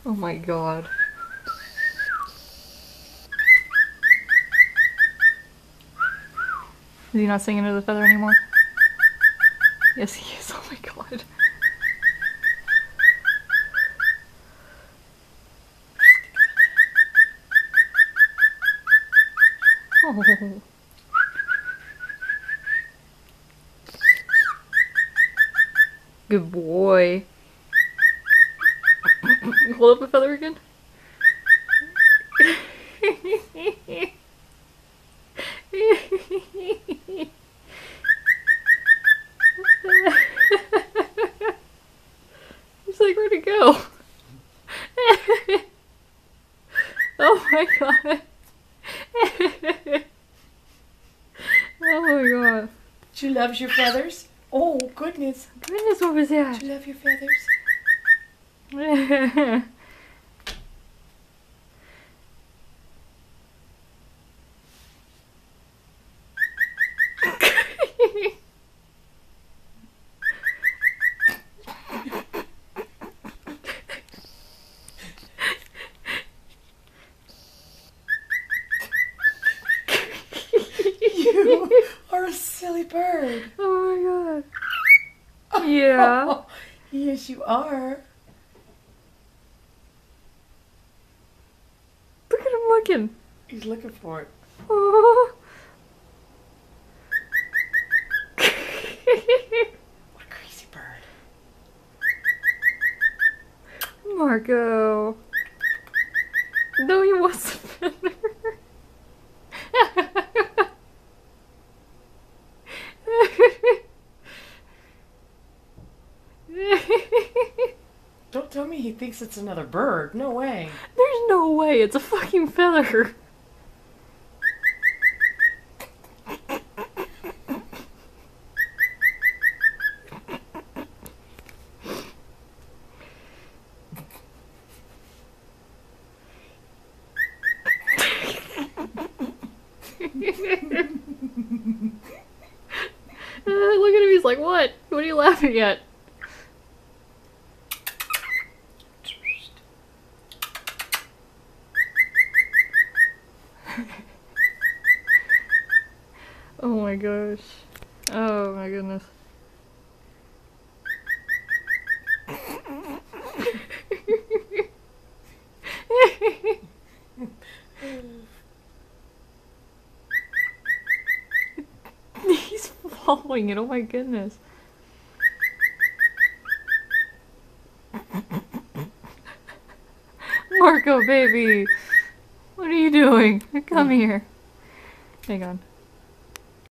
Oh my god. Is he not singing to the feather anymore? Yes, he is. Oh my god. Oh. Good boy. Hold up the feather again. He's like, where'd it go? Oh my god. Oh my god. She loves your feathers? Oh, goodness. Goodness, what was that? Do you love your feathers? You are a silly bird. Oh my god. Yeah. Yes, you are. Look at him looking. He's looking for it. Oh. What a crazy bird. Marco. No, he wants a feather. Don't tell me he thinks it's another bird. No way. There's no way. It's a fucking feather. Look at him, he's like, what? What are you laughing at? Oh my gosh. Oh my goodness. He's following it, oh my goodness. Marco, baby! What are you doing? Come here. Hang on.